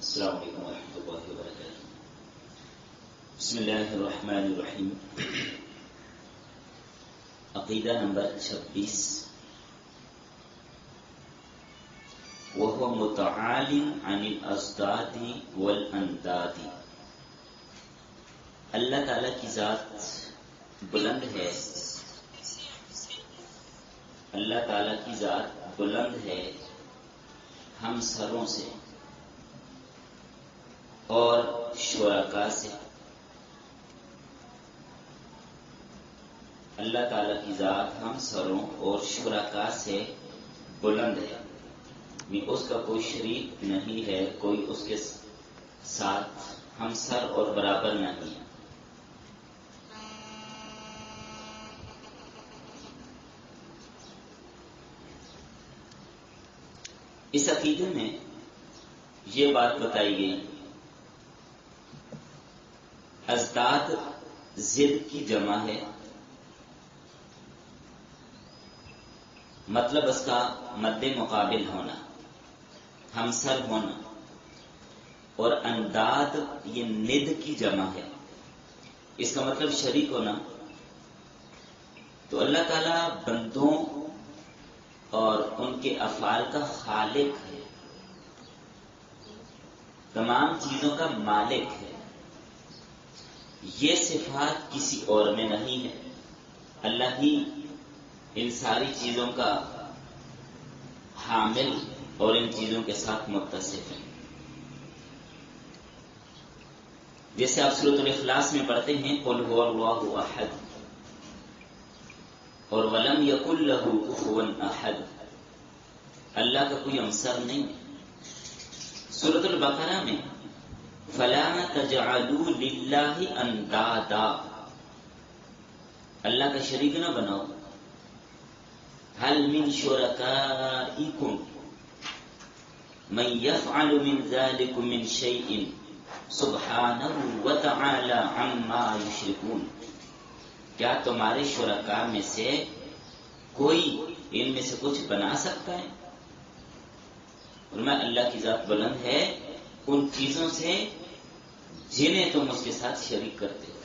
السلام علیکم ورحمۃ اللہ وبرکاتہ۔ بسم اللہ الرحمن الرحیم۔ عقیدہ نمبر 26۔ وهو متعال عن الاضداد والانداد۔ اللہ تعالی کی ذات بلند ہے، اللہ تعالی کی ذات بلند ہے ہم سروں سے اور شرکا سے۔ اللہ تعالی کی ذات ہم سروں اور شرکا سے بلند ہے، اس کا کوئی شریک نہیں ہے، کوئی اس کے ساتھ ہم سر اور برابر نہیں ہے۔ اس عقیدے میں یہ بات بتائی گئی، اضداد ضد کی جمع ہے، مطلب اس کا مد مقابل ہونا، ہمسر ہونا، اور انداد یہ ند کی جمع ہے، اس کا مطلب شریک ہونا۔ تو اللہ تعالیٰ بندوں اور ان کے افعال کا خالق ہے، تمام چیزوں کا مالک ہے۔ یہ صفات کسی اور میں نہیں ہے، اللہ ہی ان ساری چیزوں کا حامل اور ان چیزوں کے ساتھ متصف ہے۔ جیسے آپ سورۃ الاخلاص میں پڑھتے ہیں قل هو اللہ احد اور ولم یکن لہ کفوا احد، اللہ کا کوئی ہمسر نہیں۔ سورۃ البقرہ میں فلا تجعلوا للہ اندادا، اللہ کا شریک نہ بناؤ۔ هل من شرکائکم من یفعل من ذلک من شیء سبحانہ وتعالی عما یشرکون، کیا تمہارے شرکاء میں سے کوئی ان میں سے کچھ بنا سکتا ہے؟ اور میں اللہ کی ذات بلند ہے ان چیزوں سے جنہیں تم اس کے ساتھ شریک کرتے ہو۔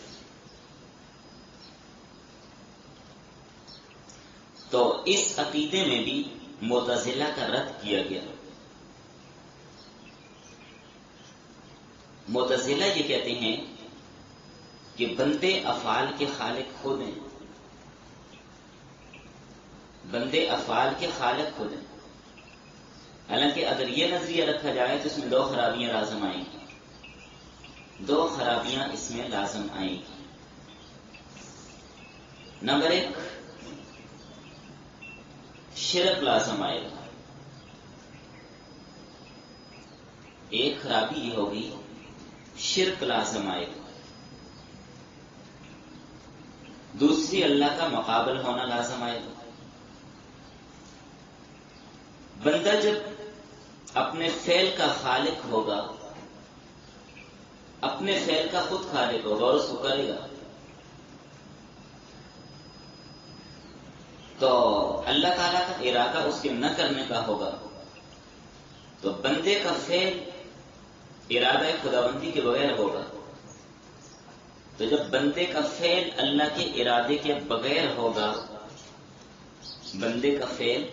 تو اس عقیدے میں بھی معتزلہ کا رد کیا گیا۔ معتزلہ یہ کہتے ہیں کہ بندے افعال کے خالق خود ہیں، بندے افعال کے خالق خود ہیں۔ حالانکہ اگر یہ نظریہ رکھا جائے تو اس میں دو خرابیاں لازم آئیں گی، دو خرابیاں اس میں لازم آئیں گی۔ نمبر ایک، شرک لازم آئے گا۔ ایک خرابی یہ ہوگی شرک لازم آئے گا۔ دوسری اللہ کا مقابل ہونا لازم آئے گا۔ بندہ جب اپنے فعل کا خالق ہوگا، اپنے فعل کا خود خالق ہوگا اور اس کو کرے گا، تو اللہ تعالیٰ کا ارادہ اس کے نہ کرنے کا ہوگا، تو بندے کا فعل ارادہ خداوندی کے بغیر ہوگا۔ تو جب بندے کا فعل اللہ کے ارادے کے بغیر ہوگا، بندے کا فعل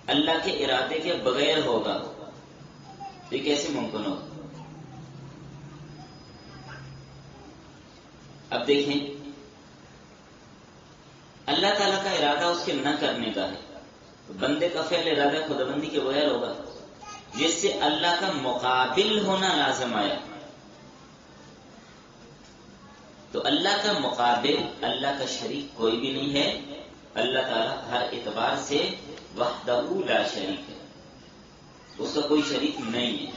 اللہ کے ارادے کے بغیر ہوگا، تو یہ کیسے ممکن ہوگا؟ اب دیکھیں، اللہ تعالیٰ کا ارادہ اس کے نہ کرنے کا ہے، تو بندے کا فعل ارادہ خداوندی کے بغیر ہوگا، جس سے اللہ کا مقابل ہونا لازم آیا۔ تو اللہ کا مقابل، اللہ کا شریک کوئی بھی نہیں ہے۔ اللہ تعالیٰ ہر اعتبار سے وحدہ لا شریک ہے، اس کا کوئی شریک نہیں ہے،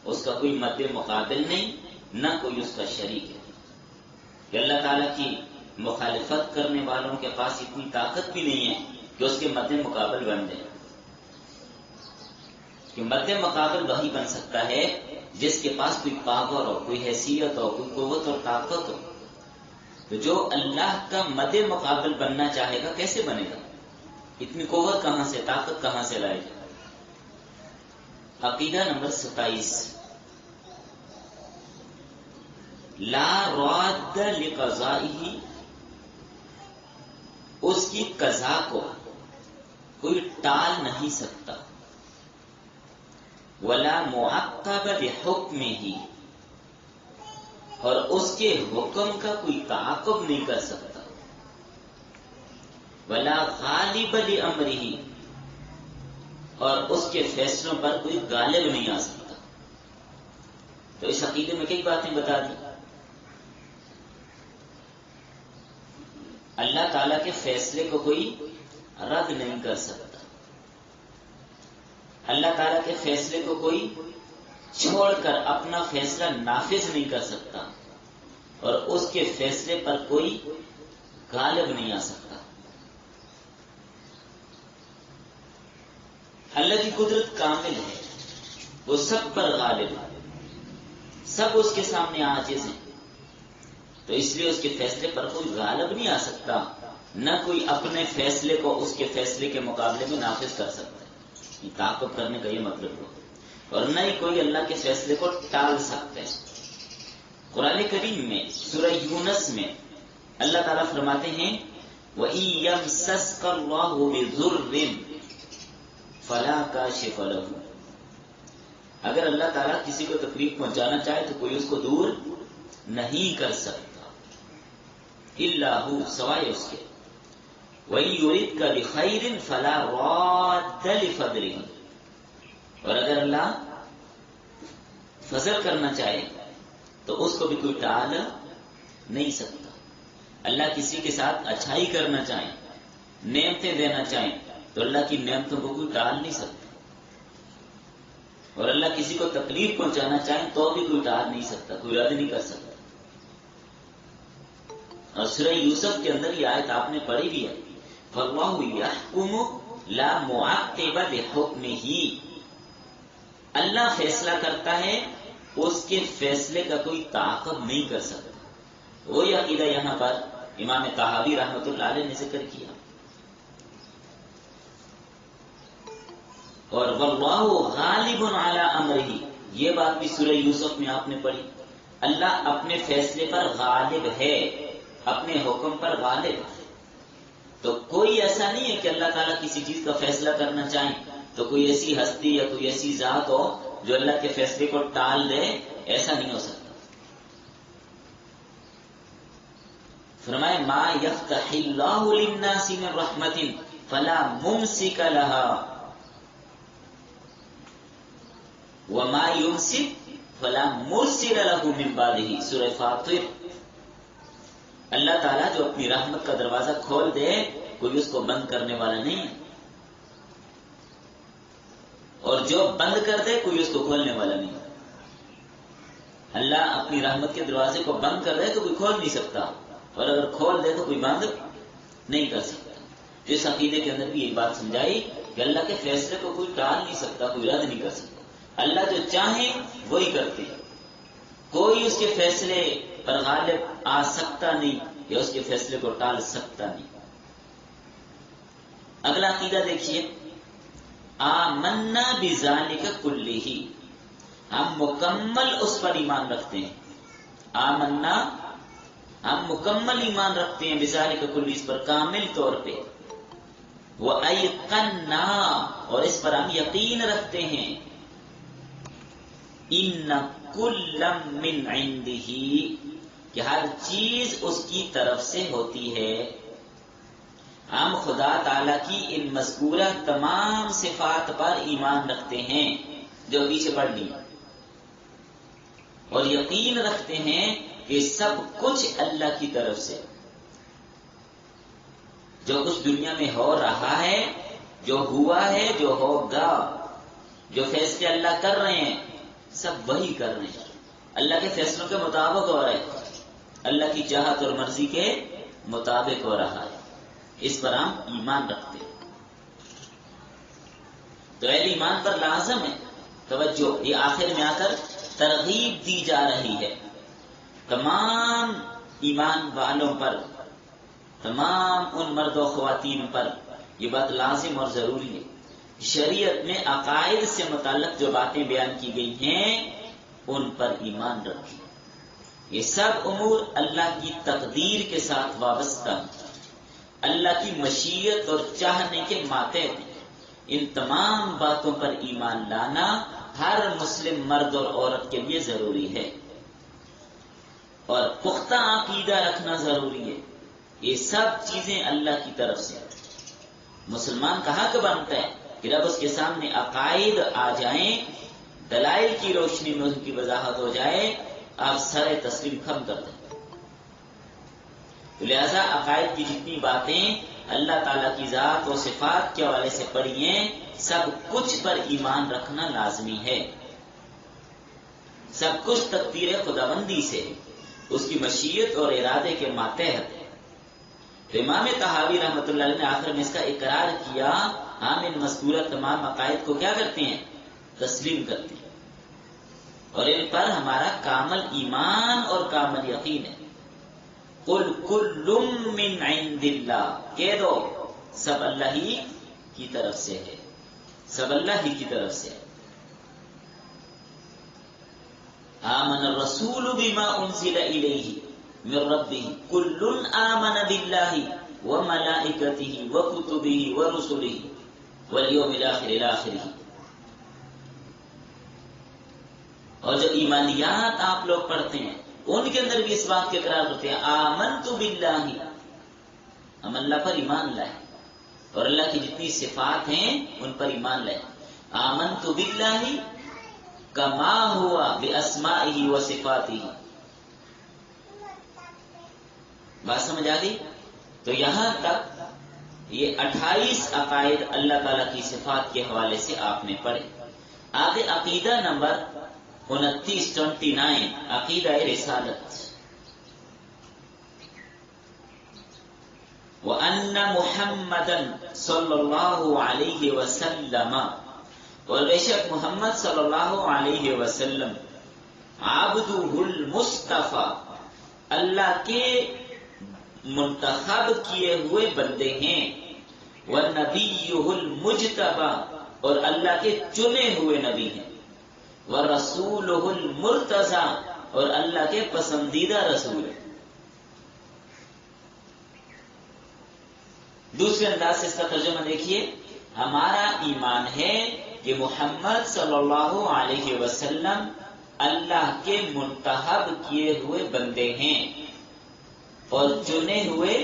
اس کا کوئی مد مقابل نہیں، نہ کوئی اس کا شریک ہے۔ کہ اللہ تعالیٰ کی مخالفت کرنے والوں کے پاس اتنی طاقت بھی نہیں ہے کہ اس کے مد مقابل بن جائے۔ کہ مد مقابل وہی بن سکتا ہے جس کے پاس کوئی پاور ہو، کوئی حیثیت ہو، کوئی قوت اور طاقت ہو۔ تو جو اللہ کا مد مقابل بننا چاہے گا کیسے بنے گا؟ اتنی قوت کہاں سے، طاقت کہاں سے لائے گا؟ عقیدہ نمبر 27، لا راد لقضائہ، اس کی قضا کو کوئی ٹال نہیں سکتا، ولا معقب لحکمہ، اور اس کے حکم کا کوئی تعاقب نہیں کر سکتا، ولا غالب لامرہ، اور اس کے فیصلوں پر کوئی غالب نہیں آ سکتا۔ تو اس عقیدے میں کئی باتیں بتا دی۔ اللہ تعالیٰ کے فیصلے کو کوئی رد نہیں کر سکتا، اللہ تعالیٰ کے فیصلے کو کوئی چھوڑ کر اپنا فیصلہ نافذ نہیں کر سکتا، اور اس کے فیصلے پر کوئی غالب نہیں آ سکتا۔ اللہ کی قدرت کامل ہے، وہ سب پر غالب ہے، سب اس کے سامنے عاجز ہیں، تو اس لیے اس کے فیصلے پر کوئی غالب نہیں آ سکتا، نہ کوئی اپنے فیصلے کو اس کے فیصلے کے مقابلے میں نافذ کر سکتا ہے، یہ تعاقب کرنے کا یہ مطلب ہو، اور نہ ہی کوئی اللہ کے فیصلے کو ٹال سکتا ہے۔ قرآن کریم میں سورہ یونس میں اللہ تعالیٰ فرماتے ہیں وَإِن يَمْسَسْكَ اللَّهُ بِضُرٍّ فَلَا كَاشِفَ لَهُ، اگر اللہ تعالیٰ کسی کو تکلیف پہنچانا چاہے تو کوئی اس کو دور نہیں کر سکتا، الا ہو، سوائے اس کے، وَإِن يُرِدْكَ بِخَيْرٍ فَلَا رَادَّ لِفَضْلِهِ، اور اگر اللہ فضل کرنا چاہے تو اس کو بھی کوئی ٹال نہیں سکتا۔ اللہ کسی کے ساتھ اچھائی کرنا چاہیں، نعمتیں دینا چاہیں تو اللہ کی نعمتوں کو کوئی ٹال نہیں سکتا، اور اللہ کسی کو تکلیف پہنچانا چاہیں تو بھی کوئی ٹال نہیں سکتا، کوئی رد نہیں کر سکتا۔ اور سورہ یوسف کے اندر یہ آیت آپ نے پڑھی بھی ہے، فَاللَّهُ يَحْكُمُ لَا مُعَقِّبَ لِحُكْمِهِ، اللہ فیصلہ کرتا ہے، اس کے فیصلے کا کوئی تعاقب نہیں کر سکتا۔ وہی عقیدہ یہاں پر امام طحاوی رحمۃ اللہ علیہ نے ذکر کیا۔ اور وَاللَّهُ غَالِبٌ عَلَىٰ أَمْرِهِ، یہ بات بھی سورہ یوسف میں آپ نے پڑھی، اللہ اپنے فیصلے پر غالب ہے، اپنے حکم پر غالب ہے۔ تو کوئی ایسا نہیں ہے کہ اللہ تعالیٰ کسی چیز کا فیصلہ کرنا چاہیں تو کوئی ایسی ہستی یا کوئی ایسی ذات ہو جو اللہ کے فیصلے کو ٹال دے، ایسا نہیں ہو سکتا۔ فرمائے ما یفتح اللہ للناس من رحمت فلا ممسک لها وما یمسک فلا مرسل له من بعده، سورہ فاطر۔ اللہ تعالیٰ جو اپنی رحمت کا دروازہ کھول دے کوئی اس کو بند کرنے والا نہیں ہے، اور جو بند کر دے کوئی اس کو کھولنے والا نہیں ہے۔ اللہ اپنی رحمت کے دروازے کو بند کر دے تو کوئی کھول نہیں سکتا، اور اگر کھول دے تو کوئی بند نہیں کر سکتا۔ جس عقیدے کے اندر بھی یہ بات سمجھائی کہ اللہ کے فیصلے کو کوئی ٹال نہیں سکتا، کوئی رد نہیں کر سکتا، اللہ جو چاہے وہی کرتے، کوئی اس کے فیصلے پر غالب آ سکتا نہیں یا اس کے فیصلے کو ٹال سکتا نہیں۔ اگلا عقیدہ دیکھیے، آمنا بذالک کلہ، ہم مکمل اس پر ایمان رکھتے ہیں، آمنا، ہم مکمل ایمان رکھتے ہیں بذالک کلہ، اس پر کامل طور پہ، وَأَيْقَنَّا، اور اس پر ہم یقین رکھتے ہیں، ان کل من عنده، کہ ہر چیز اس کی طرف سے ہوتی ہے۔ ہم خدا تعالی کی ان مذکورہ تمام صفات پر ایمان رکھتے ہیں جو پیچھے پڑھ لی، اور یقین رکھتے ہیں کہ سب کچھ اللہ کی طرف سے، جو کچھ دنیا میں ہو رہا ہے، جو ہوا ہے، جو ہوگا، جو فیصلے اللہ کر رہے ہیں سب وہی کر رہے ہیں، اللہ کے فیصلوں کے مطابق ہو رہا ہے، اللہ کی چاہت اور مرضی کے مطابق ہو رہا ہے، اس پر ہم ایمان رکھتے ہیں۔ تو اہل ایمان پر لازم ہے توجہ، یہ آخر میں آ کر ترغیب دی جا رہی ہے تمام ایمان والوں پر، تمام ان مرد و خواتین پر، یہ بات لازم اور ضروری ہے شریعت میں عقائد سے متعلق جو باتیں بیان کی گئی ہیں ان پر ایمان رکھیں. یہ سب امور اللہ کی تقدیر کے ساتھ وابستہ، اللہ کی مشیت اور چاہنے کے ماتحت ہیں. ان تمام باتوں پر ایمان لانا ہر مسلم مرد اور عورت کے لیے ضروری ہے، اور پختہ عقیدہ رکھنا ضروری ہے. یہ سب چیزیں اللہ کی طرف سے. مسلمان کہاں کا بنتا ہے کہ جب اس کے سامنے عقائد آ جائیں، دلائل کی روشنی میں ان کی وضاحت ہو جائے، آپ سر تسلیم خم کر دیں. تو لہذا عقائد کی جتنی باتیں اللہ تعالیٰ کی ذات و صفات کے حوالے سے پڑھی ہیں، سب کچھ پر ایمان رکھنا لازمی ہے. سب کچھ تقدیر خداوندی سے، اس کی مشیت اور ارادے کے ماتحت ہے. تو امام طحاوی رحمۃ اللہ علیہ نے آخر میں اس کا اقرار کیا. ہم ان مذکورہ تمام عقائد کو کیا کرتے ہیں؟ تسلیم کرتے ہیں، اور ان پر ہمارا کامل ایمان اور کامل یقین ہے. قل کل من عند اللہ، کہہ دو سب اللہ ہی کی طرف سے ہے، سب اللہ ہی کی طرف سے ہے. آمن الرسول بما انزل الیہ من ربہ کل آمن باللہ وملائکتہ وکتبہ ورسلہ والیوم الاخر الی آخرہ. اور جو ایمانیات آپ لوگ پڑھتے ہیں ان کے اندر بھی اس بات کے اقرار کرتے ہیں آمنت باللہ، ہم اللہ پر ایمان لائے، اور اللہ کی جتنی صفات ہیں ان پر ایمان لائے. آمنت باللہ کما ہوا باسمائہ و صفاتہ. بات سمجھ آ گئی؟ تو یہاں تک یہ 28 عقائد اللہ تعالیٰ کی صفات کے حوالے سے آپ نے پڑھے. آگے عقیدہ نمبر 29 عقیدہ رسالت. وَأَنَّ مُحَمَّدًا صلی اللہ علیہ وسلم، اور بے شک محمد صلی اللہ علیہ وسلم عبدہ المصطفیٰ، اللہ کے منتخب کیے ہوئے بندے ہیں. وَنَبِيُّهُ الْمُجْتَبَى، اور اللہ کے چنے ہوئے نبی ہیں. وَرَسُولُهُ الْمُرْتَضَى، اور اللہ کے پسندیدہ رسول ہیں. دوسرے انداز سے اس کا ترجمہ دیکھیے. ہمارا ایمان ہے کہ محمد صلی اللہ علیہ وسلم اللہ کے منتخب کیے ہوئے بندے ہیں اور چنے ہوئے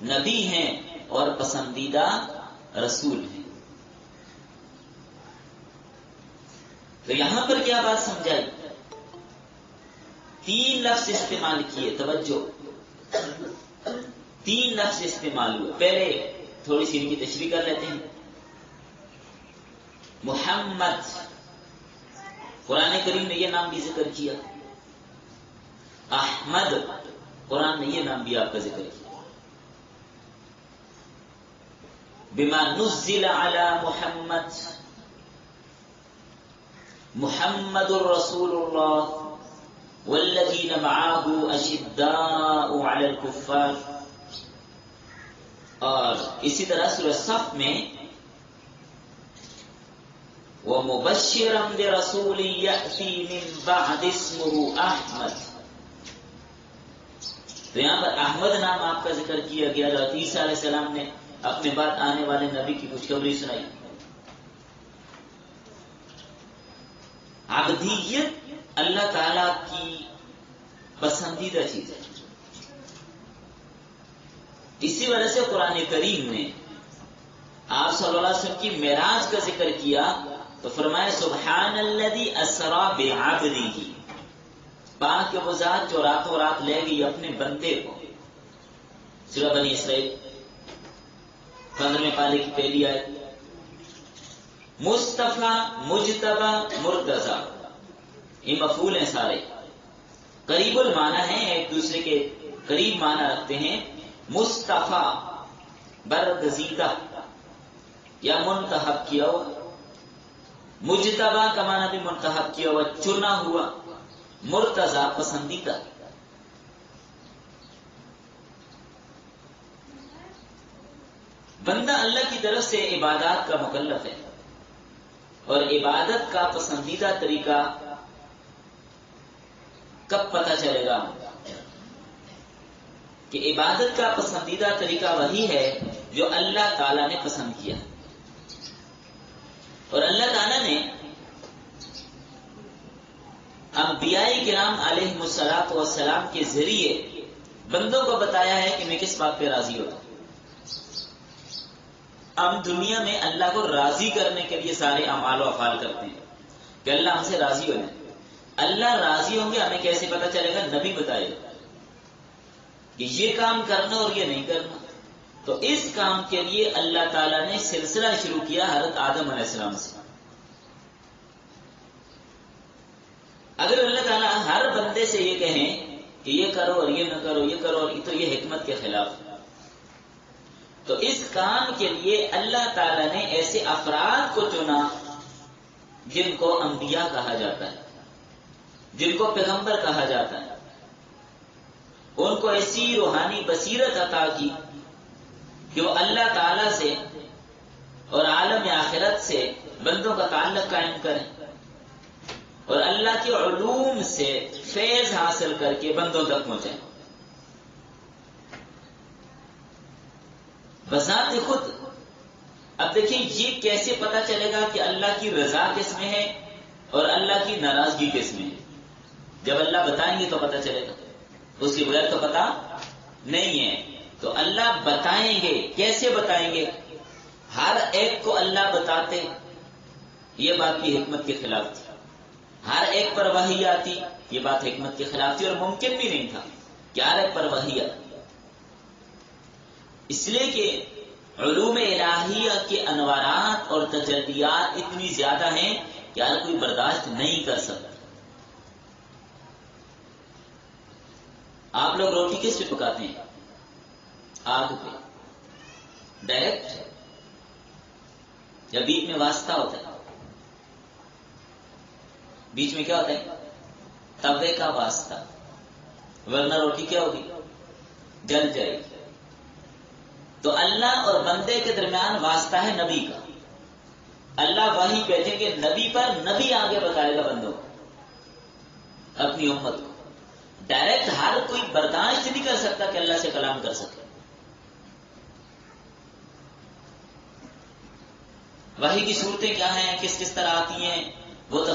نبی ہیں اور پسندیدہ رسول ہیں. تو یہاں پر کیا بات سمجھائی؟ 3 لفظ استعمال کیے، توجہ، 3 لفظ استعمال ہوئے. پہلے تھوڑی سی ان کی تشریح کر لیتے ہیں. محمد، قرآن کریم نے یہ نام بھی ذکر کیا. احمد، قرآن نے یہ نام بھی آپ کا ذکر کیا. بما نزل علی محمد، محمد الرسول اللہ والذین معہ اشداء علی الکفار. اور اسی طرح سورہ صف میں وَمُبَشِّرًا بِرَسُولٍ يَأْتِي مِن بَعْدِ اسْمُهُ أَحْمَدُ. تو یہاں پر احمد نام آپ کا ذکر کیا گیا. حضرت عیسیٰ علیہ السلام نے اپنے بعد آنے والے نبی کی خوشخبری سنائی. عبدیت اللہ تعالی کی پسندیدہ چیز ہے. اسی وجہ سے قرآن کریم نے آپ صلی اللہ علیہ وسلم کی معراج کا ذکر کیا تو فرمایا سبحان الذی اسری بعبدہ، پاک ہے وہ ذات جو راتوں رات لے گئی اپنے بندے کو. سورہ بنی اسرائیل 15ویں پارے کی پہلی آیت. مصطفیٰ، مجتبی، مرتضی، یہ مفعول ہیں سارے. قریب المعنی ہیں، ایک دوسرے کے قریب معنی رکھتے ہیں. مصطفیٰ برگزیدہ یا منتخب کیا ہوا. مجتبی کا معنی بھی منتخب کیا ہوا، چنا ہوا. مرتضی پسندیدہ. بندہ اللہ کی طرف سے عبادات کا مکلف ہے. اور عبادت کا پسندیدہ طریقہ کب پتہ چلے گا کہ عبادت کا پسندیدہ طریقہ وہی ہے جو اللہ تعالیٰ نے پسند کیا. اور اللہ تعالیٰ نے انبیاء کرام علیہم الصلوۃ والسلام کے ذریعے بندوں کو بتایا ہے کہ میں کس بات پہ راضی ہوتا ہوں. ہم دنیا میں اللہ کو راضی کرنے کے لیے سارے اعمال و افعال کرتے ہیں کہ اللہ ہم سے راضی ہو جائے. اللہ راضی ہوں گے ہمیں کیسے پتہ چلے گا؟ نبی بتائے گا کہ یہ کام کرنا اور یہ نہیں کرنا. تو اس کام کے لیے اللہ تعالیٰ نے سلسلہ شروع کیا حضرت آدم علیہ السلام سے. اگر اللہ تعالیٰ ہر بندے سے یہ کہیں کہ یہ کرو اور یہ نہ کرو، یہ کرو اور تو یہ حکمت کے خلاف. تو اس کام کے لیے اللہ تعالیٰ نے ایسے افراد کو چنا جن کو انبیاء کہا جاتا ہے، جن کو پیغمبر کہا جاتا ہے. ان کو ایسی روحانی بصیرت عطا کی کہ وہ اللہ تعالیٰ سے اور عالم آخرت سے بندوں کا تعلق قائم کریں اور اللہ کے علوم سے فیض حاصل کر کے بندوں تک پہنچائیں. بذات خود اب دیکھیں یہ کیسے پتا چلے گا کہ اللہ کی رضا کس میں ہے اور اللہ کی ناراضگی کس میں ہے؟ جب اللہ بتائیں گے تو پتا چلے گا، اس کے بغیر تو پتا نہیں ہے. تو اللہ بتائیں گے. کیسے بتائیں گے؟ ہر ایک کو اللہ بتاتے، یہ بات کی حکمت کے خلاف تھی. ہر ایک پر وحی آتی، یہ بات حکمت کے خلاف تھی اور ممکن بھی نہیں تھا کہ ہر ایک پر وحی آتی. اس لیے کہ علوم الہیہ کے انوارات اور تجلیات اتنی زیادہ ہیں کہ ہر کوئی برداشت نہیں کر سکتا. آپ لوگ روٹی کس پہ پکاتے ہیں؟ آگ پہ ڈائریکٹ یا بیچ میں واسطہ ہوتا ہے؟ بیچ میں کیا ہوتا ہے؟ توے کا واسطہ، ورنہ روٹی کیا ہوگی؟ جل جائے گی. تو اللہ اور بندے کے درمیان واسطہ ہے نبی کا. اللہ وحی بھیجیں گے نبی پر، نبی آگے بتائے گا بندوں کو، اپنی امت کو. ڈائریکٹ ہر کوئی برداشت نہیں کر سکتا کہ اللہ سے کلام کر سکے. وحی کی صورتیں کیا ہیں، کس کس طرح آتی ہیں، وہ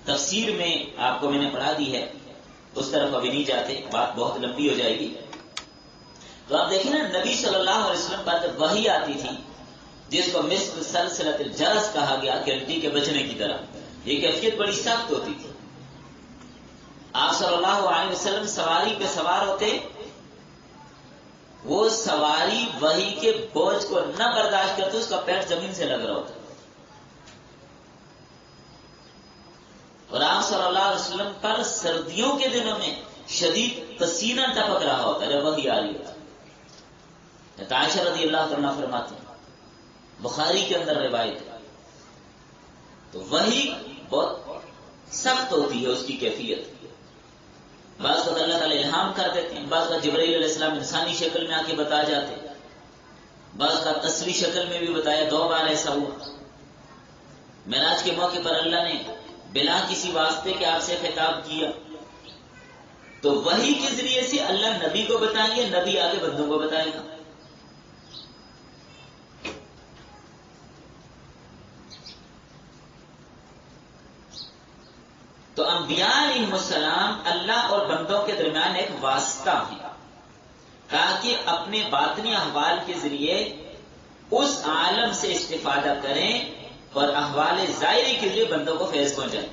تفسیر میں آپ کو میں نے پڑھا دی ہے، اس طرف ابھی نہیں جاتے، بات بہت لمبی ہو جائے گی. تو آپ دیکھیں نا، نبی صلی اللہ علیہ وسلم پر جب وحی آتی تھی جس کو مثل سلسلۃ الجرس کہا گیا، گھنٹی کے بجنے کی طرح، یہ کیفیت بڑی سخت ہوتی تھی. آپ صلی اللہ علیہ وسلم سواری پہ سوار ہوتے، وہ سواری وحی کے بوجھ کو نہ برداشت کرتے، اس کا پیر زمین سے لگ رہا ہوتا. اور آپ صلی اللہ علیہ وسلم پر سردیوں کے دنوں میں شدید پسینہ ٹپک رہا ہوتا جب وحی آ رہی ہوتا. عائشہ رضی اللہ عنہا فرماتی ہیں، بخاری کے اندر روایت ہے، تو وحی بہت سخت ہوتی ہے اس کی کیفیت. بعض کا اللہ تعالیٰ الہام کر دیتے ہیں، بعض کا جبرائیل علیہ السلام انسانی شکل میں آ کے بتا جاتے، بعض کا تصویری شکل میں بھی بتایا. 2 بار ایسا ہوا. معراج کے موقع پر اللہ نے بلا کسی واسطے کے آپ سے خطاب کیا، تو وحی کے ذریعے سے اللہ نبی کو بتائیں گے، نبی آگے بندوں کو بتائے گا. تو انبیاء علیہ السلام اللہ اور بندوں کے درمیان ایک واسطہ ہے تاکہ اپنے باطنی احوال کے ذریعے اس عالم سے استفادہ کریں اور احوال ظاہری کے لیے بندوں کو فیض پہنچائیں.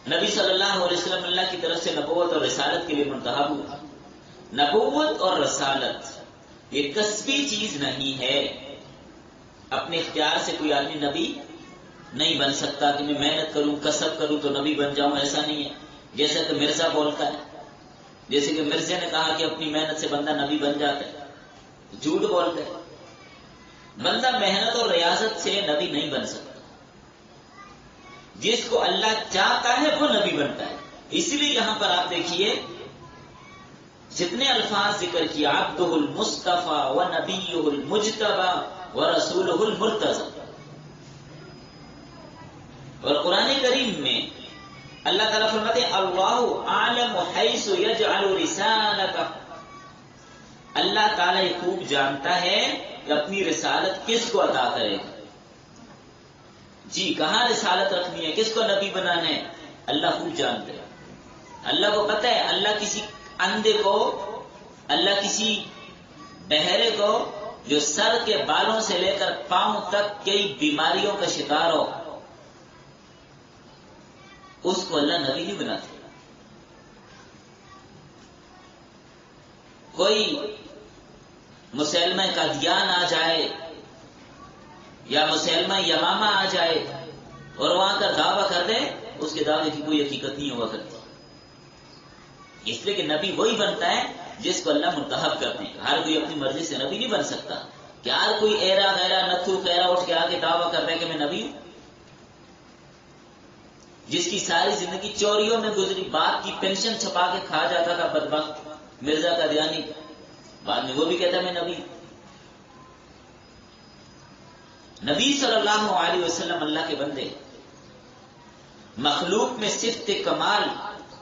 نبی صلی اللہ علیہ وسلم اللہ کی طرف سے نبوت اور رسالت کے لیے منتخب ہوا. نبوت اور رسالت یہ کسبی چیز نہیں ہے. اپنے اختیار سے کوئی آدمی نبی نہیں بن سکتا کہ میں محنت کروں، کسب کروں تو نبی بن جاؤں، ایسا نہیں ہے. جیسا کہ مرزا بولتا ہے، جیسے کہ مرزا نے کہا کہ اپنی محنت سے بندہ نبی بن جاتا ہے، جھوٹ بولتا ہے. بندہ محنت اور ریاضت سے نبی نہیں بن سکتا. جس کو اللہ چاہتا ہے وہ نبی بنتا ہے. اس لیے یہاں پر آپ دیکھیے جتنے الفاظ ذکر کیا، عبدہ المصطفیٰ و نبیہ المجتبیٰ و رسولہ المرتضیٰ، اور قرآن کریم میں اللہ تعالیٰ فرماتے ہیں اللہ اعلم حیث یجعل رسالتہ، اللہ تعالیٰ یہ خوب جانتا ہے کہ اپنی رسالت کس کو عطا کرے گا. جی کہاں رسالت رکھنی ہے، کس کو نبی بنانا ہے، اللہ خوب جانتا ہے. اللہ کو پتہ ہے اللہ کسی اندھے کو، اللہ کسی بہرے کو جو سر کے بالوں سے لے کر پاؤں تک کئی بیماریوں کا شکار ہو، اس کو اللہ نبی نہیں بناتے. کوئی مسلمہ قادیان آ جائے یا مسلمہ یمامہ آ جائے اور وہاں کا دعویٰ کر دے، اس کے دعوے کی کوئی حقیقت نہیں ہوا کرتی. اس لیے کہ نبی وہی بنتا ہے جس کو اللہ منتخب کرتے ہیں. ہر کوئی اپنی مرضی سے نبی نہیں بن سکتا. کہ ہر کوئی ایرا غیرا نتھو خیرا اٹھ کے آگے دعویٰ کر رہا ہے کہ میں نبی ہوں. جس کی ساری زندگی چوریوں میں گزری، باپ کی پینشن چھپا کے کھا جاتا تھا بدبخت مرزا قادیانی، بعد میں وہ بھی کہتا ہے میں نبی. نبی صلی اللہ علیہ وسلم اللہ کے بندے، مخلوق میں صفت کمال،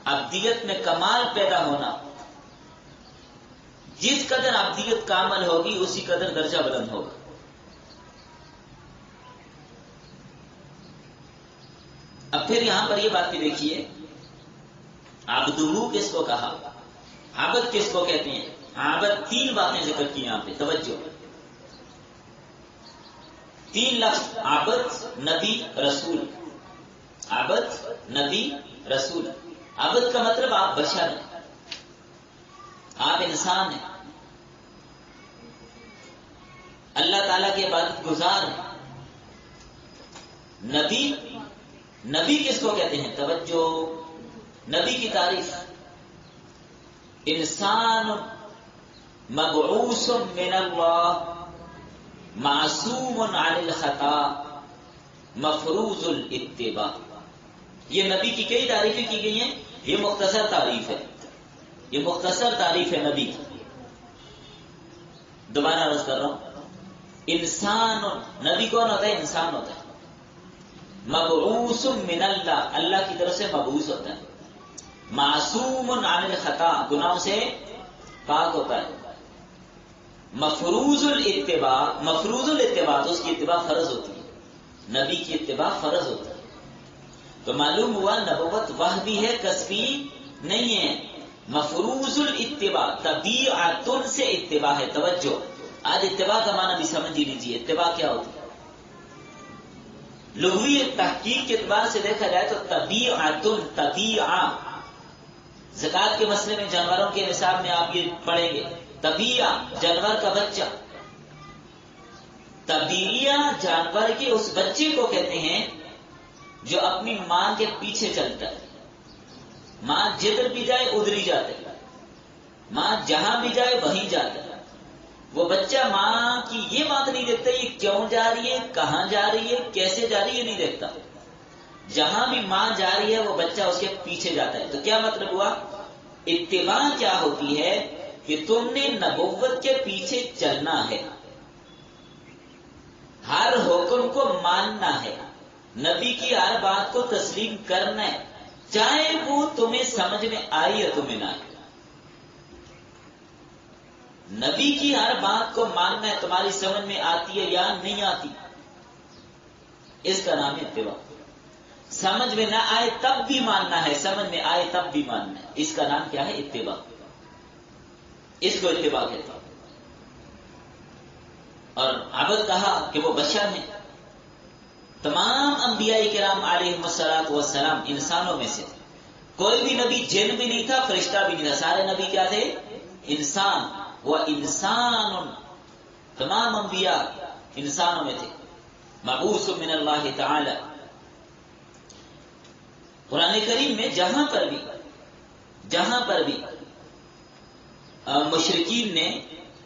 ابدیت میں کمال پیدا ہونا. جس قدر ابدیت کامل ہوگی اسی قدر درجہ بلند ہوگا. اب پھر یہاں پر یہ بات بھی دیکھیے، عبدہ کس کو کہا، عبد کس کو کہتے ہیں. عبد تین باتیں ذکر کی یہاں پہ، توجہ. تین لفظ، عبد، نبی، رسول. عبد، نبی، رسول. عبد کا مطلب آپ بشر ہیں، آپ انسان ہیں، اللہ تعالیٰ کی عبادت گزار ہیں. نبی، نبی کس کو کہتے ہیں، توجہ. نبی کی تعریف، انسان مبعوث من اللہ، معصوم عن الخطا، مفروض الاتباع. یہ نبی کی کئی تعریفیں کی گئی ہیں، یہ مختصر تعریف ہے، یہ مختصر تعریف ہے نبی کی. دوبارہ عرض کر رہا ہوں، انسان، نبی کون ہوتا ہے، انسان ہوتا ہے. مبعوث من اللہ، اللہ کی طرف سے مبعوث ہوتا ہے. معصوم عن الخطا، گناہوں سے پاک ہوتا ہے. مفروض الاتباع، مفروض الاتباع تو اس کی اتباع فرض ہوتی ہے، نبی کی اتباع فرض ہوتی ہے. تو معلوم ہوا نبوت وحی ہے، کسبی نہیں ہے. مفروض الاتباع، طبیعت سے اتباع ہے. توجہ، آج اتباع کا معنی بھی سمجھ ہی لیجیے. اتباع کیا ہوتی ہے؟ لغوی تحقیق کے اعتبار سے دیکھا جائے تو طبیعت، طبیعہ. زکوٰۃ کے مسئلے میں جانوروں کے نصاب میں آپ یہ پڑھیں گے، طبیعہ جانور کا بچہ. طبیعہ جانور کے اس بچے کو کہتے ہیں جو اپنی ماں کے پیچھے چلتا ہے. ماں جدھر بھی جائے ادھر ہی جاتا ہے، ماں جہاں بھی جائے وہیں جاتا ہے. وہ بچہ ماں کی یہ بات نہیں دیکھتا یہ کیوں جا رہی ہے، کہاں جا رہی ہے، کیسے جا رہی ہے، نہیں دیکھتا. جہاں بھی ماں جا رہی ہے وہ بچہ اس کے پیچھے جاتا ہے. تو کیا مطلب ہوا؟ اتباع کیا ہوتی ہے کہ تم نے نبوت کے پیچھے چلنا ہے، ہر حکم کو ماننا ہے، نبی کی ہر بات کو تسلیم کرنا ہے، چاہے وہ تمہیں سمجھ میں آئی یا تمہیں نہ آئی. نبی کی ہر بات کو ماننا ہے، تمہاری سمجھ میں آتی ہے یا نہیں آتی، اس کا نام ہے اتباع. سمجھ میں نہ آئے تب بھی ماننا ہے، سمجھ میں آئے تب بھی ماننا ہے، اس کا نام کیا ہے؟ اتباع. اس کو اتباع کہتے ہیں. اور عبد کہا کہ وہ بشر ہیں. تمام انبیاء کرام علیہم الصلوۃ والسلام انسانوں میں سے، کوئی بھی نبی جن بھی نہیں تھا، فرشتہ بھی نہیں تھا، سارے نبی کیا تھے؟ انسان. وہ انسان، تمام انبیاء انسانوں میں تھے. مبعوث من اللہ تعالی. قرآن کریم میں جہاں پر بھی مشرکین نے،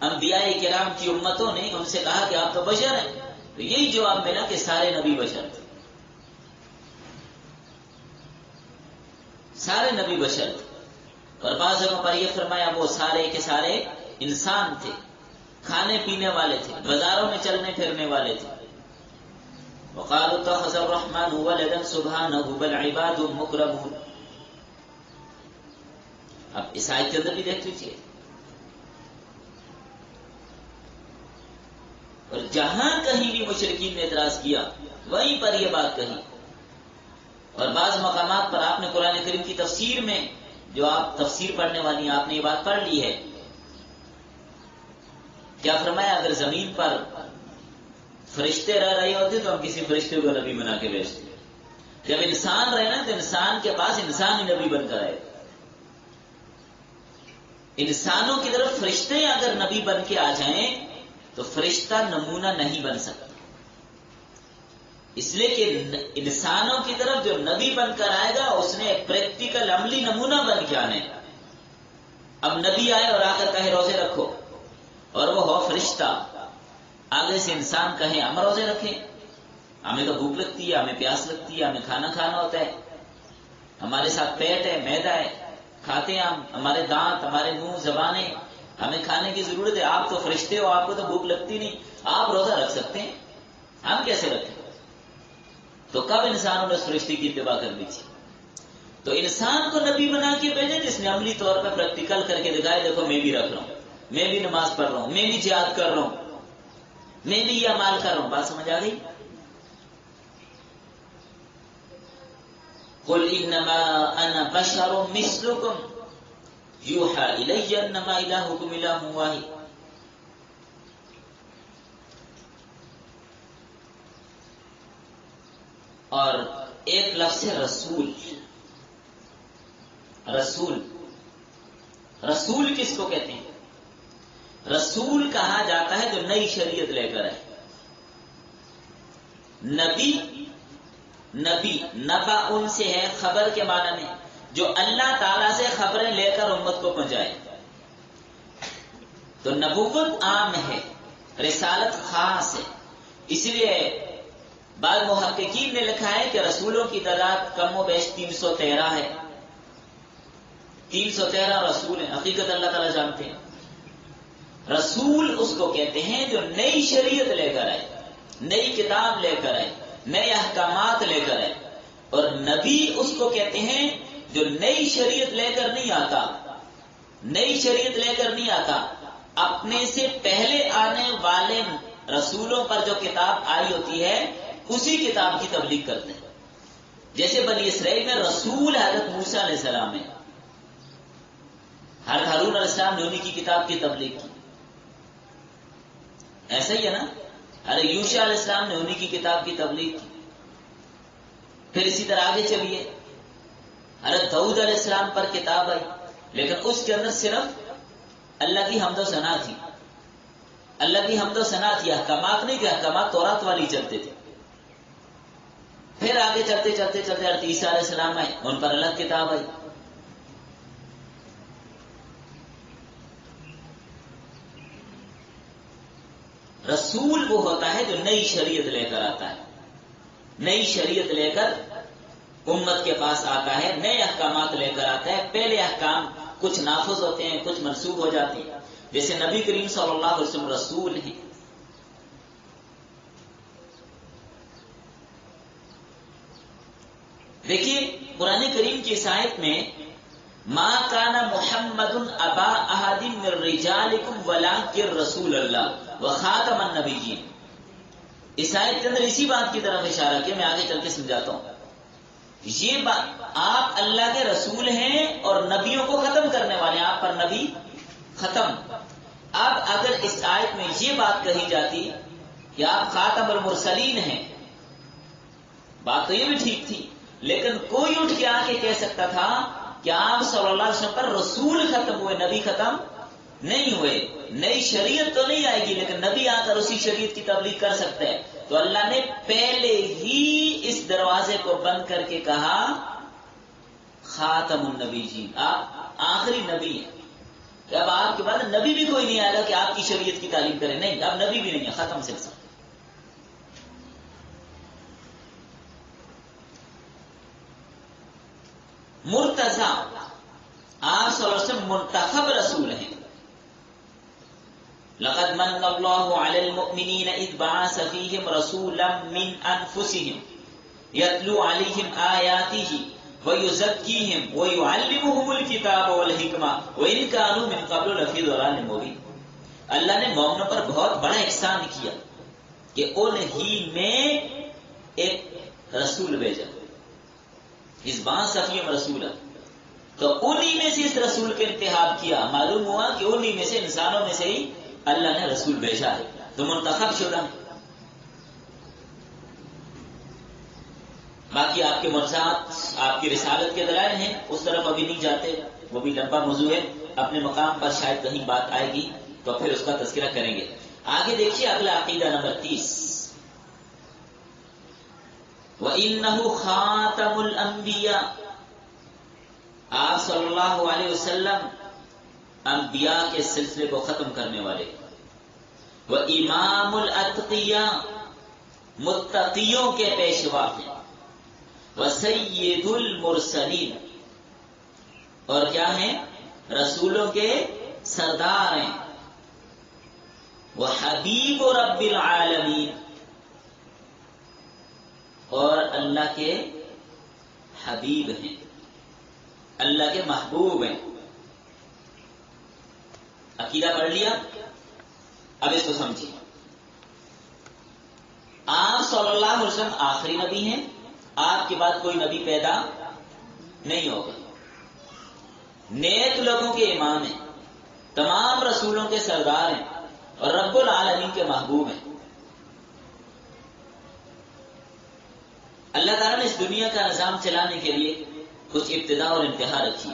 انبیاء کرام کی امتوں نے ان سے کہا کہ آپ تو بشر ہیں، تو یہی جواب ملا کہ سارے نبی بشر تھے، سارے نبی بشر تھے. اور بعض جگہوں پر یہ فرمایا وہ سارے کے سارے انسان تھے، کھانے پینے والے تھے، بازاروں میں چلنے پھرنے والے تھے. وقالوا اتخذ الرحمن ولدا سبحانه بل عباد مکرمون. اب اس آیت کے اندر بھی دیکھ لیجیے، اور جہاں کہیں بھی مشرکین نے اعتراض کیا وہیں پر یہ بات کہی. اور بعض مقامات پر آپ نے قرآن کریم کی تفسیر میں، جو آپ تفسیر پڑھنے والی ہیں، آپ نے یہ بات پڑھ لی ہے. کیا فرمایا؟ اگر زمین پر فرشتے رہ رہے ہوتے تو ہم کسی فرشتے کو نبی بنا کے بھیجتے. جب انسان رہے نا تو انسان کے پاس انسان ہی نبی بن کر آئے. انسانوں کی طرف فرشتے اگر نبی بن کے آ جائیں تو فرشتہ نمونہ نہیں بن سکتا، اس لیے کہ انسانوں کی طرف جو نبی بن کر آئے گا اس نے ایک پریکٹیکل عملی نمونہ بن کے آنے. اب نبی آئے اور آ کر کہے روزے رکھو، اور وہ ہو فرشتہ، آگے سے انسان کہے ہم روزے رکھیں، ہمیں تو بھوک لگتی ہے، ہمیں پیاس لگتی ہے، ہمیں کھانا کھانا ہوتا ہے، ہمارے ساتھ پیٹ ہے، معدہ ہے، کھاتے ہیں ہم، ہمارے دانت، ہمارے منہ، زبانیں، ہمیں کھانے کی ضرورت ہے. آپ تو فرشتے ہو، آپ کو تو بھوک لگتی نہیں، آپ روزہ رکھ سکتے ہیں، ہم کیسے رکھیں؟ تو کب انسانوں نے اس فرشتے کی اتباع کر دی تھی؟ تو انسان کو نبی بنا کے بھیجے جس نے عملی طور پر پریکٹیکل کر کے دکھائے، دیکھو میں بھی رکھ رہا ہوں، میں بھی نماز پڑھ رہا ہوں، میں بھی جہاد کر رہا ہوں، میں بھی یہ اعمال کر رہا ہوں. بات سمجھ آ گئی؟ قل انما انا بشر مثلکم یوحی الی انما الہکم الہ واحد. اور ایک لفظ ہے رسول. رسول، رسول کس کو کہتے ہیں؟ رسول کہا جاتا ہے جو نئی شریعت لے کر آئے. نبی، نبی نبا ان سے ہے خبر کے معنی میں، جو اللہ تعالی سے خبریں لے کر امت کو پہنچائے. تو نبوت عام ہے، رسالت خاص ہے. اس لیے بعض محققین نے لکھا ہے کہ رسولوں کی تعداد کم و بیش 313 ہے. 313 رسول ہیں، حقیقت اللہ تعالیٰ جانتے ہیں. رسول اس کو کہتے ہیں جو نئی شریعت لے کر آئے، نئی کتاب لے کر آئے، نئے احکامات لے کر آئے. اور نبی اس کو کہتے ہیں جو نئی شریعت لے کر نہیں آتا، نئی شریعت لے کر نہیں آتا، اپنے سے پہلے آنے والے رسولوں پر جو کتاب آئی ہوتی ہے اسی کتاب کی تبلیغ کرتے ہیں. جیسے بنی اسرائیل میں رسول حضرت موسیٰ علیہ السلام ہے، حضرت ہارون علیہ السلام نے انہی کی کتاب کی تبلیغ کی. ایسا ہی ہے نا، حضرت یوشع علیہ السلام نے انہی کی کتاب کی تبلیغ کی. پھر اسی طرح آگے چلیے، حضرت داؤد علیہ السلام پر کتاب آئی، لیکن اس کے اندر صرف اللہ کی حمد و ثنا تھی، اللہ کی حمد و ثنا تھی، احکامات نہیں تھے. احکامات تورات والی چلتے تھے. پھر آگے چلتے چلتے چلتے حضرت عیسیٰ علیہ السلام آئے، ان پر الگ کتاب آئی. رسول وہ ہوتا ہے جو نئی شریعت لے کر آتا ہے، نئی شریعت لے کر امت کے پاس آتا ہے، نئے احکامات لے کر آتا ہے. پہلے احکام کچھ نافذ ہوتے ہیں، کچھ منسوخ ہو جاتے ہیں. جیسے نبی کریم صلی اللہ علیہ وسلم رسول ہیں. دیکھیے قرآن کریم کی اس آیت میں ما کان محمد ابا احد من رجالکم ولکن رسول اللہ وخاتم النبیین. اس آیت کے اندر اسی بات کی طرف اشارہ کیا، میں آگے چل کے سمجھاتا ہوں. یہ بات، آپ اللہ کے رسول ہیں اور نبیوں کو ختم کرنے والے ہیں، آپ پر نبی ختم. اب اگر اس آیت میں یہ بات کہی جاتی کہ آپ خاتم المرسلین ہیں، بات تو یہ بھی ٹھیک تھی، لیکن کوئی اٹھ کے آ کے کہہ سکتا تھا کہ آپ صلی اللہ علیہ وسلم پر رسول ختم ہوئے، نبی ختم نہیں ہوئے. نئی شریعت تو نہیں آئے گی لیکن نبی آ کر اسی شریعت کی تبلیغ کر سکتے ہیں. تو اللہ نے پہلے ہی اس دروازے کو بند کر کے کہا خاتم النبی جی، آپ آخری نبی ہیں. کہ اب آپ کے بعد نبی بھی کوئی نہیں آئے گا کہ آپ کی شریعت کی تعلیم کرے، نہیں، اب نبی بھی نہیں ہے، ختم سلسلہ. مرتضی، آپ صلی اللہ علیہ وسلم منتخب رسول ہیں. لقد من اللہ علی المؤمنین اذ بعث فیہم رسولا من انفسہم یتلو علیہم آیاتہ ویزکیہم ویعلمہم الکتاب والحکمہ وإن کانوا من قبل لفی ضلال مبین. اللہ نے مومنوں پر بہت بڑا احسان کیا کہ انہی میں ایک رسول بھیجا. اس بعث فیہم رسولا، تو انہی میں سے اس رسول کے انتخاب کیا. معلوم ہوا کہ انہی میں سے، انسانوں میں سے ہی اللہ نے رسول بھیجا ہے، تو منتخب شدہ. باقی آپ کے معجزات، آپ کی رسالت کے دلائل ہیں، اس طرف ابھی نہیں جاتے، وہ بھی لمبا موضوع ہے. اپنے مقام پر شاید کہیں بات آئے گی تو پھر اس کا تذکرہ کریں گے. آگے دیکھیے اگلا عقیدہ نمبر 30. وَإِنَّهُ خَاتَمُ الْأَنْبِيَاءِ، آپ صلی اللہ علیہ وسلم انبیاء کے سلسلے کو ختم کرنے والے. وَإِمَامُ الْأَتْقِيَاءِ، متقیوں کے پیشوا ہیں. وَسَيِّدُ الْمُرْسَلِينَ، اور کیا ہیں؟ رسولوں کے سردار ہیں. وَحَبِيبُ رَبِّ الْعَالَمِينَ، اور اللہ کے حبیب ہیں، اللہ کے محبوب ہیں. عقیدہ پڑھ لیا، اب اس کو سمجھیے. آپ صلی اللہ علیہ وسلم آخری نبی ہیں، آپ کے بعد کوئی نبی پیدا نہیں ہوگا. نیک لوگوں کے امام ہیں، تمام رسولوں کے سردار ہیں، اور رب العالمین کے محبوب ہیں. اللہ تعالیٰ نے اس دنیا کا نظام چلانے کے لیے کچھ ابتدا اور انتہا رکھی.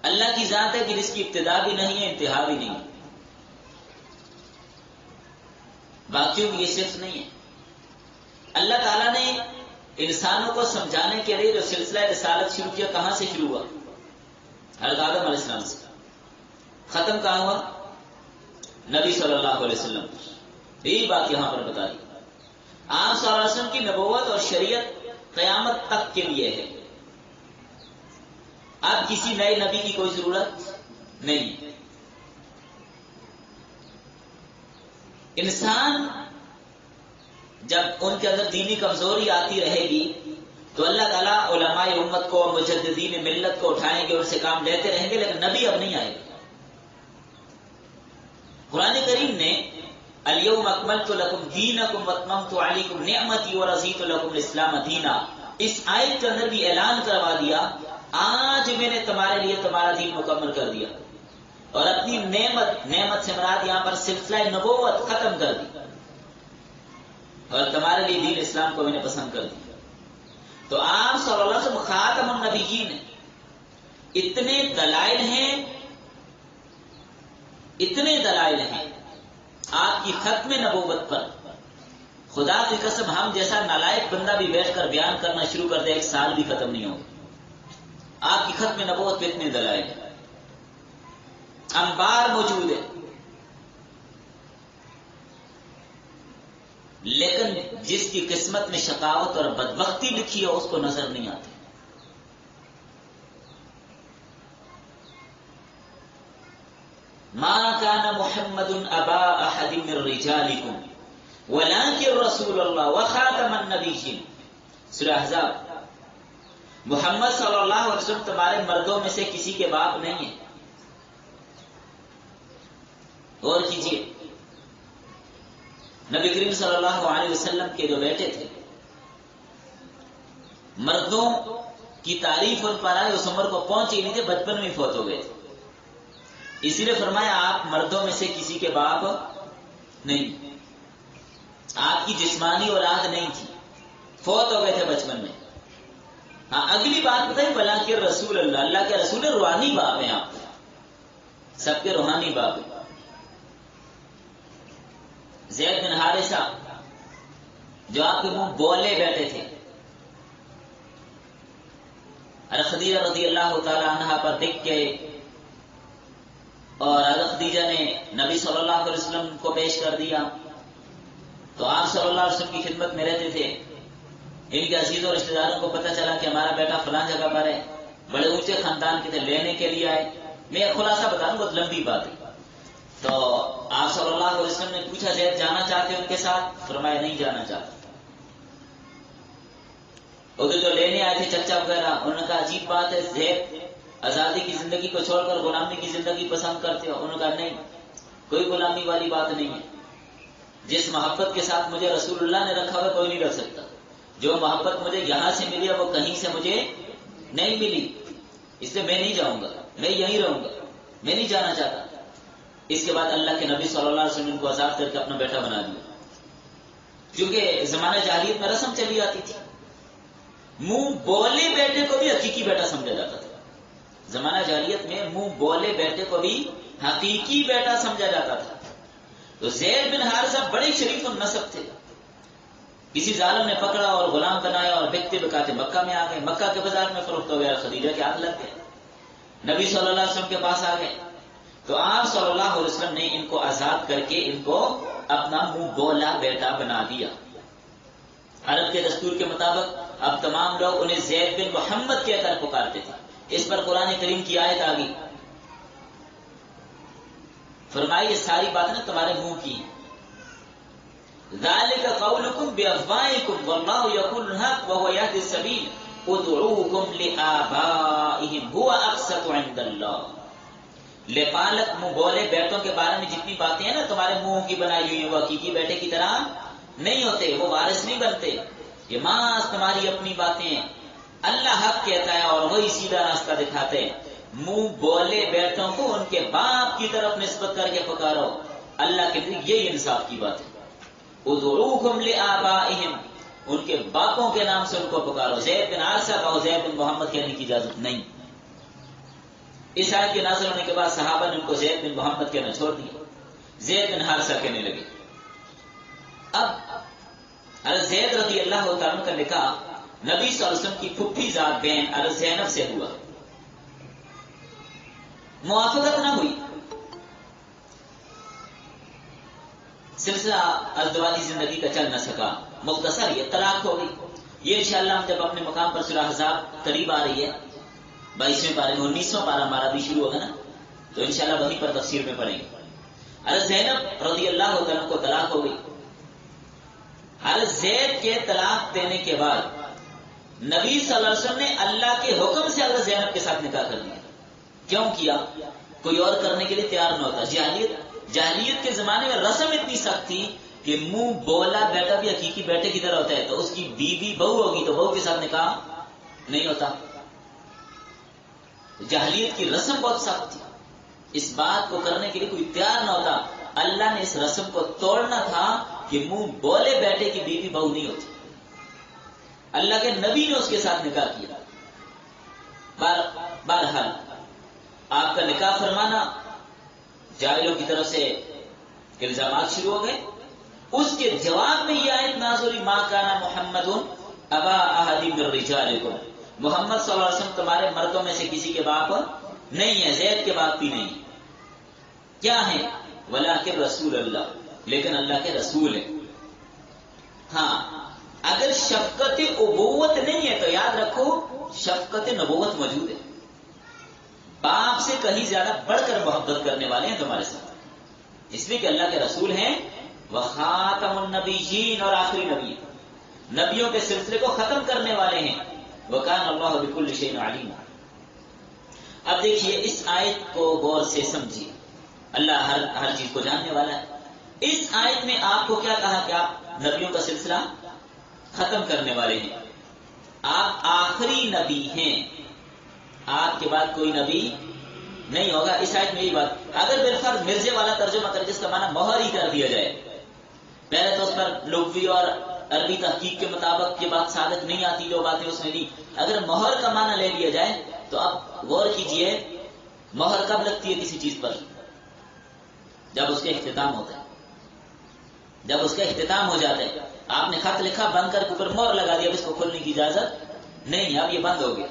اللہ کی ذات ہے کہ جس کی ابتدا بھی نہیں ہے، انتہا بھی نہیں ہے. باقیوں کی یہ صرف نہیں ہے. اللہ تعالیٰ نے انسانوں کو سمجھانے کے لیے جو سلسلہ رسالت شروع کیا، کہاں سے شروع ہوا؟ حضرت آدم علیہ السلام سے. ختم کہاں ہوا؟ نبی صلی اللہ علیہ وسلم. یہی بات یہاں پر بتا دی. آپ صلی اللہ علیہ وسلم کی نبوت اور شریعت قیامت تک کے لیے ہے. اب کسی نئے نبی کی کوئی ضرورت نہیں. انسان جب ان کے اندر دینی کمزوری آتی رہے گی تو اللہ تعالیٰ علماء امت کو، مجددین ملت کو اٹھائیں گے، ان سے کام لیتے رہیں گے، لیکن نبی اب نہیں آئے گا. قرآن کریم نے الیوم اکملت لکم دینکم واتممت علیکم نعمتی ورضیت لکم الاسلام دینا، اس آیت کے اندر بھی اعلان کروا دیا، آج میں نے تمہارے لیے تمہارا دین مکمل کر دیا، اور اپنی نعمت سے مراد یہاں پر سلسلہ نبوت ختم کر دی، اور تمہارے لیے دین اسلام کو میں نے پسند کر دیا. تو آپ صلی اللہ علیہ وسلم خاتم النبیین ہیں. اتنے دلائل ہیں آپ کی ختم نبوت پر. خدا کی قسم ہم جیسا نالائق بندہ بھی بیٹھ کر بیان کرنا شروع کر دے، ایک سال بھی ختم نہیں ہوگا. آپ کی ختم نبوت پہ اتنے دلائل ہیں، انبار موجود ہے. لیکن جس کی قسمت میں شقاوت اور بدبختی لکھی ہے، اس کو نظر نہیں آتی. ما كان محمد ابا احد من رجالكم ولكن رسول الله وخاتم النبيين. سورہ احزاب. محمد صلی اللہ علیہ وسلم تمہارے مردوں میں سے کسی کے باپ نہیں ہے. غور کیجیے، نبی کریم صلی اللہ علیہ وسلم کے جو بیٹے تھے، مردوں کی تعریف ان پر آئی، اس عمر کو پہنچے نہیں تھے، بچپن میں فوت ہو گئے تھے. اسی لیے فرمایا آپ مردوں میں سے کسی کے باپ نہیں. آپ کی جسمانی اولاد نہیں تھی، فوت ہو گئے تھے بچپن میں. ہاں، اگلی بات بتائی، بلکہ رسول اللہ، اللہ کے رسول روحانی باپ ہیں. آپ سب کے روحانی باپ ہیں. زید بن حارثہ جو آپ کے منہ بولے بیٹھے تھے، خدیجہ رضی اللہ تعالی عنہا پر دیکھ کے، اور حضرت خدیجہ نے نبی صلی اللہ علیہ وسلم کو پیش کر دیا، تو آپ صلی اللہ علیہ وسلم کی خدمت میں رہتے تھے. ان کے عزیزوں اور رشتے داروں کو پتہ چلا کہ ہمارا بیٹا فلاں جگہ پر ہے، بڑے اونچے خاندان کے تھے، لینے کے لیے آئے. میں ایک خلاصہ بتا دوں، بہت لمبی بات ہے. تو آپ صلی اللہ علیہ وسلم نے پوچھا زید جانا چاہتے ہیں ان کے ساتھ؟ فرمایا نہیں جانا چاہتا۔ ادھر جو لینے آئے تھے چچا وغیرہ، انہوں نے کہا عجیب بات ہے، زید آزادی کی زندگی کو چھوڑ کر غلامی کی زندگی پسند کرتے ہو؟ انہوں نے کہا نہیں، کوئی غلامی والی بات نہیں ہے، جس محبت کے ساتھ مجھے رسول اللہ نے رکھا ہوا کوئی نہیں رکھ سکتا، جو محبت مجھے یہاں سے ملی ہے وہ کہیں سے مجھے نہیں ملی، اس لیے میں نہیں جاؤں گا، میں یہیں رہوں گا، میں نہیں جانا چاہتا۔ اس کے بعد اللہ کے نبی صلی اللہ علیہ وسلم کو آزاد کر کے اپنا بیٹا بنا دیا، کیونکہ زمانہ جاہلیت میں رسم چلی آتی تھی، منہ بولے بیٹے کو بھی حقیقی بیٹا سمجھا جاتا تھا۔ زمانہ جاہلیت میں منہ بولے بیٹے کو بھی حقیقی بیٹا سمجھا جاتا تھا۔ تو زید بن حارثہ بڑے شریف النسب تھے، کسی ظالم نے پکڑا اور غلام بنایا اور بکتے بکاتے مکہ میں آ گئے، مکہ کے بازار میں فروخت ہو گیا، خدیجہ کے ہاتھ لگ گئے، نبی صلی اللہ علیہ وسلم کے پاس آ گئے، تو آپ صلی اللہ علیہ وسلم نے ان کو آزاد کر کے ان کو اپنا منہ بولا بیٹا بنا دیا۔ عرب کے دستور کے مطابق اب تمام لوگ انہیں زید بن محمد کہہ کر پکارتے تھے۔ اس پر قرآن کریم کی آیت آ گئی، فرمائی یہ ساری باتیں نا تمہارے منہ کی ہیں۔ ذَلِكَ قَوْلُكُمْ بِأَفْوَاهِكُمْ وَاللَّهُ يَقُولُ الْحَقَّ وَهُوَ يَهْدِي السَّبِيلَ ادْعُوهُمْ لِآبَائِهِمْ هُوَ أَقْسَطُ عِندَ اللَّهِ۔ لقالت منہ بولے بیٹوں کے بارے میں جتنی باتیں ہیں نا تمہارے منہ کی بنائی ہوئی ہیں، وہ حقیقی بیٹے کی طرح نہیں ہوتے، وہ وارث نہیں بنتے، یہ ماس تمہاری اپنی باتیں ہیں۔ اللہ حق کہتا ہے اور وہی سیدھا راستہ دکھاتے ہیں۔ منہ بولے بیٹوں کو ان کے باپ کی طرف نسبت کر کے پکارو، اللہ کے لیے یہی انصاف کی بات ہے۔ ادعوہم لآبائہم، ان کے باپوں کے نام سے ان کو پکارو، زید بن حارثہ کہو، زید بن محمد کہنے کی اجازت نہیں۔ اس آیت کے نازل ہونے کے بعد صحابہ نے ان کو زید بن محمد کہنا چھوڑ دیا، زید بن حارثہ کہنے لگے۔ اب حضرت زید رضی اللہ تعالیٰ کا نکاح نبی صلی اللہ علیہ وسلم کی پھپھی ذات بہن حضرت زینب سے ہوا، موافقت نہ ہوئی، سلسلہ ازدواجی زندگی کا چل نہ سکا، مختصر یہ طلاق ہو گئی۔ یہ انشاءاللہ ہم جب اپنے مقام پر سورہ احزاب قریب آ رہی ہے، 22ویں پارے میں 19واں پارہ ہمارا بھی شروع ہوگا نا، تو انشاءاللہ وہیں پر تفسیر میں پڑھیں گے۔ حضرت زینب رضی اللہ عنہ کو طلاق ہو گئی۔ حضرت زید کے طلاق دینے کے بعد نبی صلی اللہ علیہ وسلم نے اللہ کے حکم سے حضرت زینب کے ساتھ نکاح کر دیا۔ کیوں کیا؟ کوئی اور کرنے کے لیے تیار نہ ہوتا۔ جاہلیت کے زمانے میں رسم اتنی سخت تھی کہ منہ بولا بیٹا بھی حقیقی بیٹے کی طرح ہوتا ہے، تو اس کی بیوی بہو ہوگی تو بہو کے ساتھ نکاح نہیں ہوتا۔ جاہلیت کی رسم بہت سخت تھی، اس بات کو کرنے کے لیے کوئی تیار نہ ہوتا۔ اللہ نے اس رسم کو توڑنا تھا کہ منہ بولے بیٹے کی بیوی بہو نہیں ہوتی۔ اللہ کے نبی نے اس کے ساتھ نکاح کیا۔ بہرحال آپ کا نکاح فرمانا جاہلوں کی طرف سے الزامات شروع ہو گئے۔ اس کے جواب میں یہ آیت نازل ہوئی، ما کان محمد ابا احد من رجالکم، محمد صلی اللہ علیہ وسلم تمہارے مردوں میں سے کسی کے باپ نہیں ہے، زید کے باپ بھی نہیں۔ کیا ہے؟ ولکن رسول اللہ، لیکن اللہ کے رسول ہیں۔ ہاں اگر شفقت ابوت نہیں ہے تو یاد رکھو شفقت نبوت موجود ہے۔ باپ سے کہیں زیادہ بڑھ کر محبت کرنے والے ہیں تمہارے ساتھ، اس لیے کہ اللہ کے رسول ہیں، وخاتم النبیین، اور آخری نبی، نبیوں کے سلسلے کو ختم کرنے والے ہیں، وکان اللہ بکل شیء علیم۔ اب دیکھیے اس آیت کو غور سے سمجھیے، اللہ ہر چیز کو جاننے والا ہے۔ اس آیت میں آپ کو کیا کہا کہ آپ نبیوں کا سلسلہ ختم کرنے والے ہیں، آپ آخری نبی ہیں، آپ کے بعد کوئی نبی نہیں ہوگا۔ اس آیت میں یہی بات، اگر بالفرض مرزے والا ترجمہ کر جس کا معنی مہر ہی کر دیا جائے، پہلے تو اس پر لغوی اور عربی تحقیق کے مطابق یہ بات ثابت نہیں آتی جو باتیں اس نے دی، اگر مہر کا معنی لے لیا جائے تو اب غور کیجئے، مہر کب لگتی ہے کسی چیز پر؟ جب اس کا اختتام ہوتا ہے، جب اس کا اختتام ہو جاتا ہے۔ آپ نے خط لکھا، بند کر کے اوپر مہر لگا دیا، اب اس کو کھولنے کی اجازت نہیں، اب یہ بند ہو گیا،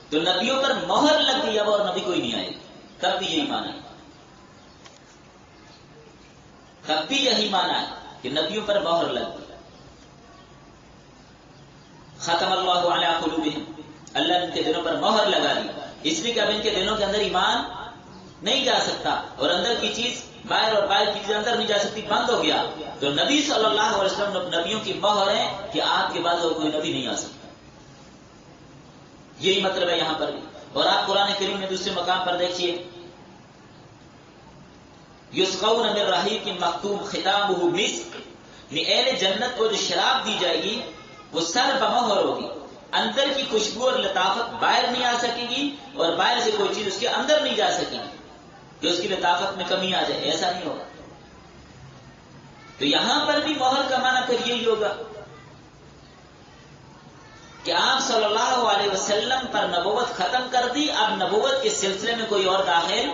تو نبیوں پر مہر لگ گئی، اب اور نبی کوئی نہیں آئے گا۔ تب بھی یہی معنی ہے، تب بھی یہی معنی ہے کہ نبیوں پر مہر لگ گئی۔ ختم اللہ علی قلوبہم، اللہ نے ان کے دلوں پر مہر لگا دی، اس لیے کہ اب ان کے دلوں کے اندر ایمان نہیں جا سکتا، اور اندر کی چیز باہر اور باہر کی چیز اندر نہیں جا سکتی، بند ہو گیا، تو نبی صلی اللہ علیہ وسلم نبیوں کی مہر ہے کہ آپ کے بعد اور کوئی نبی نہیں آ سکتا. یہی مطلب ہے یہاں پر بھی. اور آپ قرآن کریم میں دوسرے مقام پر دیکھیے، یسقون من رحیق مختوم ختامہ مسک، اہل جنت کو جو شراب دی جائے گی وہ سر بمہر ہوگی، اندر کی خوشبو اور لطافت باہر نہیں آ سکے گی، اور باہر سے کوئی چیز اس کے اندر نہیں جا سکے گی کہ اس کی لطافت میں کمی آ جائے، ایسا نہیں ہوگا. تو یہاں پر بھی مہر کا معنی پھر یہی ہوگا کہ آپ صلی اللہ علیہ وسلم پر نبوت ختم کر دی، اب نبوت کے سلسلے میں کوئی اور داخل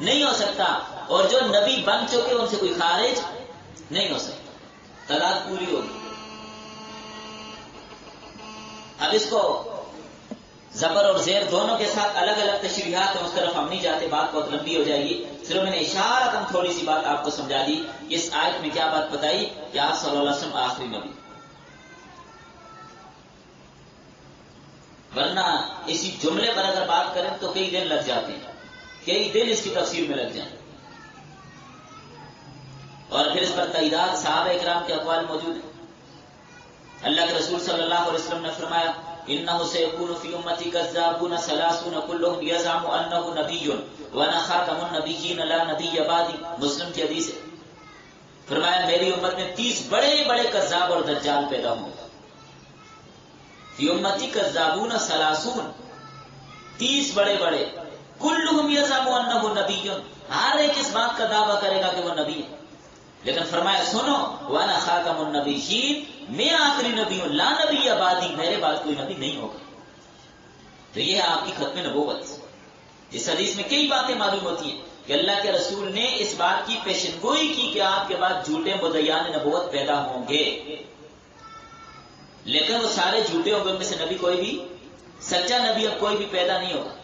نہیں ہو سکتا، اور جو نبی بن چکے ان سے کوئی خارج نہیں ہو سکتا. تعداد پوری ہوگی. اب اس کو زبر اور زیر دونوں کے ساتھ الگ الگ تشریحات ہیں، اس طرف ہم نہیں جاتے، بات بہت لمبی ہو جائے گی. صرف میں نے اشارتاً تھوڑی سی بات آپ کو سمجھا دی. اس آیت میں کیا بات بتائی کہ آپ صلی اللہ علیہ وسلم آخری نبی، ورنہ اسی جملے پر اگر بات کریں تو کئی دن لگ جاتے ہیں، کئی دن اس کی تفسیر میں لگ جائیں، اور پھر اس پر تعداد صحابہ اکرام کے اقوال موجود ہیں. اللہ کے رسول صلی اللہ علیہ وسلم نے فرمایا انه سيكون في امتي كذابون ثلاثون كلهم يزعم انه نبي وانا خاتم النبيين لا نبي بعدي. مسلم کی حدیث ہے، فرمایا میری امت میں 30 بڑے بڑے کذاب اور دجال پیدا ہوں گے. فی امتی کذابون ثلاثون، 30 بڑے بڑے، کلهم یزعم انه نبی، ہر ایک اس بات کا دعویٰ کرے گا کہ وہ نبی ہے. لیکن فرمایا سنو وانا خاتم النبیین، میں آخری نبی ہوں، لا نبی بعدی، میرے بعد کوئی نبی نہیں ہوگا. تو یہ ہے آپ کی ختم نبوت. اس حدیث میں کئی باتیں معلوم ہوتی ہیں کہ اللہ کے رسول نے اس بات کی پیشن گوئی کی کہ آپ کے بعد جھوٹے مدعیان نبوت پیدا ہوں گے، لیکن وہ سارے جھوٹے ہوں گے، ان میں سے نبی کوئی بھی، سچا نبی اب کوئی بھی پیدا نہیں ہوگا.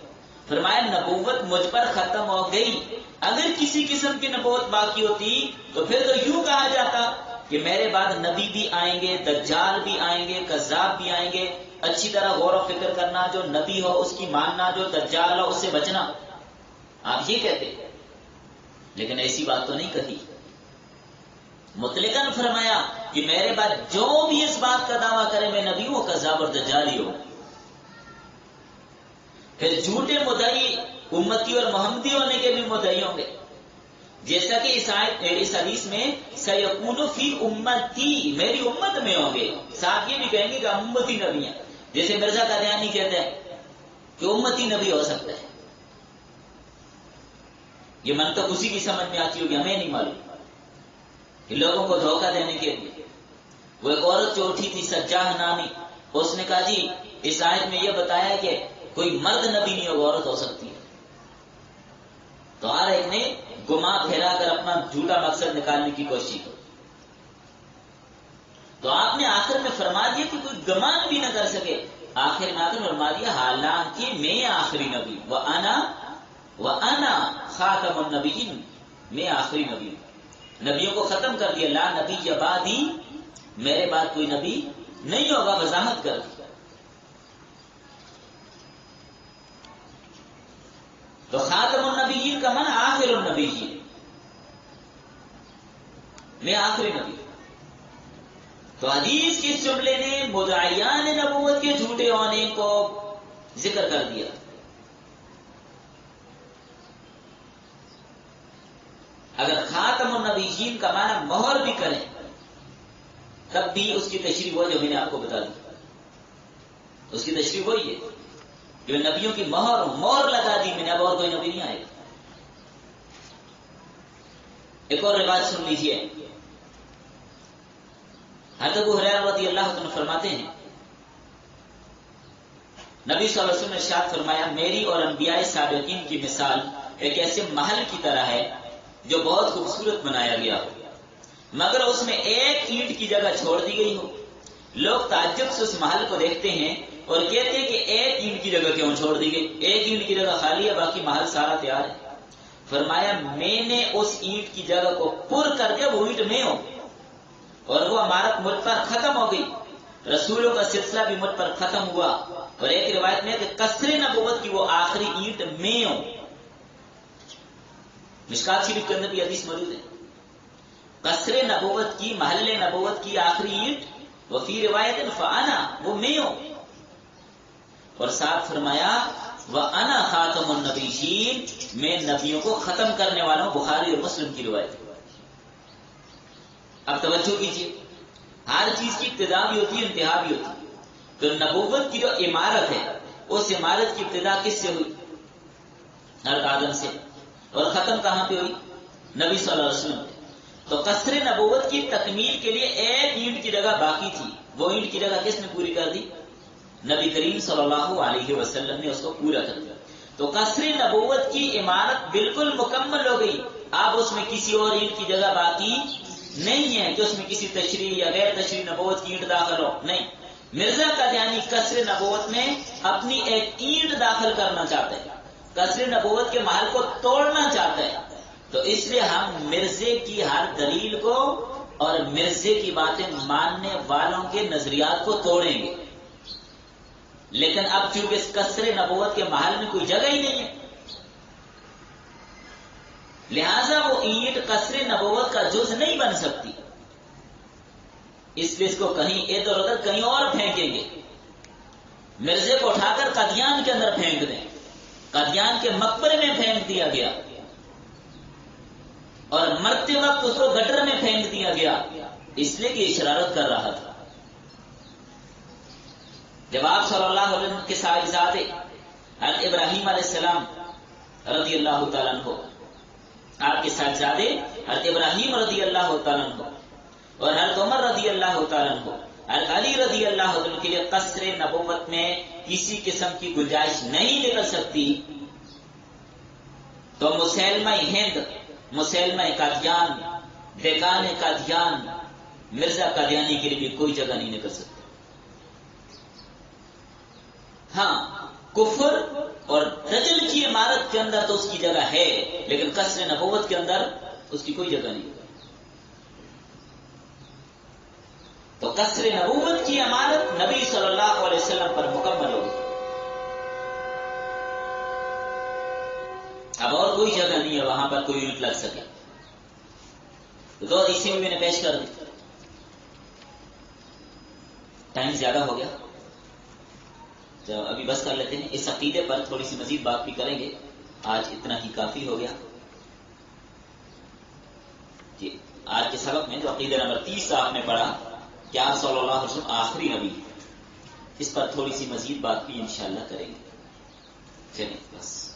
فرمایا نبوت مجھ پر ختم ہو گئی. اگر کسی قسم کی نبوت باقی ہوتی تو پھر تو یوں کہا جاتا کہ میرے بعد نبی بھی آئیں گے، دجال بھی آئیں گے، کذاب بھی آئیں گے. اچھی طرح غور و فکر کرنا، جو نبی ہو اس کی ماننا، جو دجال ہو اس سے بچنا، آپ یہ کہتے. لیکن ایسی بات تو نہیں کہی. مطلقاً فرمایا کہ میرے بعد جو بھی اس بات کا دعویٰ کرے میں نبی ہوں، وہ کذاب اور دجالی ہو. پھر جھوٹے مدعی امتی اور محمدی ہونے کے بھی مدعی ہوں گے، جیسا کہ اس حدیث میں سیکون فی امتی، میری امت میں ہوں گے. ساتھ یہ بھی کہیں گے کہ امتی نبی ہیں، جیسے مرزا قادیانی کہتے ہیں کہ امتی نبی ہو سکتا ہے. یہ منطق اسی کی سمجھ میں آتی ہوگی، ہمیں نہیں معلوم. لوگوں کو دھوکہ دینے کے لیے وہ ایک عورت جو اٹھی تھی سجاہ نامی، اس نے کہا جی اس آیت میں یہ بتایا کہ کوئی مرد نبی نہیں ہوگا، عورت ہو سکتی ہے. تو ہر ایک نے گما پھیلا کر اپنا جھوٹا مقصد نکالنے کی کوشش کی. تو آپ نے آخر میں فرما دیا کہ کوئی گمان بھی نہ کر سکے. آخر میں آخر فرما دیا حالانکہ میں آخری نبی وَأَنَا خاتم النبیین، میں آخری نبی ہوں. نبیوں کو ختم کر دیا، لا نبی بعدی، میرے بعد کوئی نبی نہیں ہوگا، وضاحت کر دی. تو خاتم النبیین کا معنی آخر النبیین، میں آخری نبی. تو حدیث کے اس جملے نے مدعیان نبوت کے جھوٹے ہونے کو ذکر کر دیا. اگر خاتم النبیین کا معنی مہر بھی کریں تب بھی اس کی تشریح وہ جو میں نے آپ کو بتا دی، اس کی تشریح وہی ہے کہ نبیوں کی مہر لگا دی میں نے، اب اور کوئی نبی نہیں آئے گا. ایک اور روایت سن لیجیے. حضرت ابو ہریرہ رضی اللہ عنہ فرماتے ہیں نبی صلی اللہ علیہ وسلم نے ارشاد فرمایا میری اور انبیاء سابقین کی مثال ایک ایسے محل کی طرح ہے جو بہت خوبصورت بنایا گیا ہو، مگر اس میں ایک اینٹ کی جگہ چھوڑ دی گئی ہو. لوگ تعجب سے اس محل کو دیکھتے ہیں اور کہتے ہیں کہ ایک اینٹ کی جگہ کیوں چھوڑ دی گئی، ایک اینٹ کی جگہ خالی ہے، باقی محل سارا تیار ہے. فرمایا میں نے اس اینٹ کی جگہ کو پر کر دیا، وہ اینٹ میں ہوں، اور وہ عمارت مجھ پر ختم ہو گئی. رسولوں کا سلسلہ بھی مجھ پر ختم ہوا. اور ایک روایت میں ہے کہ قصر نبوت کی وہ آخری اینٹ میں ہوں. مشکات شریف کے اندر بھی حدیث موجود ہے، قصر نبوت کی، محل نبوت کی آخری اینٹ، وفی روایت فانا، وہ میں ہوں، اور ساتھ فرمایا وَأَنَا خَاتَمُ النَّبِيِّينَ، میں نبیوں کو ختم کرنے والا ہوں، بخاری اور مسلم کی روایت۔ اب توجہ کیجیے، ہر چیز کی ابتدا بھی ہوتی ہے، انتہا بھی ہوتی ہے۔ تو نبوت کی جو عمارت ہے، اس عمارت کی ابتدا کس سے ہوئی؟ حضرت آدم سے، اور ختم کہاں پہ ہوئی؟ نبی صلی اللہ علیہ وسلم پہ۔ تو قصر نبوت کی تکمیل کے لیے ایک اینٹ کی جگہ باقی تھی، وہ اینٹ کی جگہ کس نے پوری کر دی؟ نبی کریم صلی اللہ علیہ وسلم نے اس کو پورا کر دیا۔ تو قصر نبوت کی عمارت بالکل مکمل ہو گئی، اب اس میں کسی اور اینٹ کی جگہ باقی نہیں ہے کہ اس میں کسی تشریح یا غیر تشریح نبوت کی اینٹ داخل ہو، نہیں۔ مرزا قادیانی قصر نبوت میں اپنی ایک اینٹ داخل کرنا چاہتا ہے، قصر نبوت کے محل کو توڑنا چاہتا ہے۔ تو اس لیے ہم مرزے کی ہر دلیل کو اور مرزے کی باتیں ماننے والوں کے نظریات کو توڑیں گے، لیکن اب چونکہ اس قصر نبوت کے محل میں کوئی جگہ ہی نہیں ہے، لہذا وہ اینٹ قصر نبوت کا جز نہیں بن سکتی، اس لیے اس کو کہیں ادھر ادھر کہیں اور پھینکیں گے۔ مرزے کو اٹھا کر قادیان کے اندر پھینک دیں، قادیان کے مقبرے میں پھینک دیا گیا، اور مرتے وقت اس کو گٹر میں پھینک دیا گیا، اس لیے کہ یہ شرارت کر رہا تھا۔ جب آپ صلی اللہ علیہ وسلم کے صاحبزادے حضرت ابراہیم علیہ السلام رضی اللہ تعالیٰ عنہ، آپ کے صاحبزادے حضرت ابراہیم رضی اللہ تعالیٰ عنہ اور حضرت عمر رضی اللہ تعالیٰ عنہ، حضرت علی رضی اللہ عنہ کے لیے قصر نبوت میں کسی قسم کی گنجائش نہیں نکل سکتی، تو مسلمہ ہند، مسلمہ قادیان، دیگان قادیان، مرزا قادیانی کے لیے بھی کوئی جگہ نہیں نکل سکتی۔ ہاں، کفر اور دجل کی عمارت کے اندر تو اس کی جگہ ہے، لیکن قصر نبوت کے اندر اس کی کوئی جگہ نہیں۔ تو قصر نبوت کی عمارت نبی صلی اللہ علیہ وسلم پر مکمل ہوگی، اب اور کوئی جگہ نہیں ہے وہاں پر کوئی اینٹ لگ سکے۔ دو حدیثیں بھی میں نے پیش کر دی، ٹائم زیادہ ہو گیا، ابھی بس کر لیتے ہیں، اس عقیدے پر تھوڑی سی مزید بات بھی کریں گے، آج اتنا ہی کافی ہو گیا۔ جی، آج کے سبق میں جو عقیدہ نمبر 30 آپ نے پڑھا کہ آپ صلی اللہ علیہ وسلم آخری نبی ہے، اس پر تھوڑی سی مزید بات بھی انشاءاللہ کریں گے۔ چلیں بس۔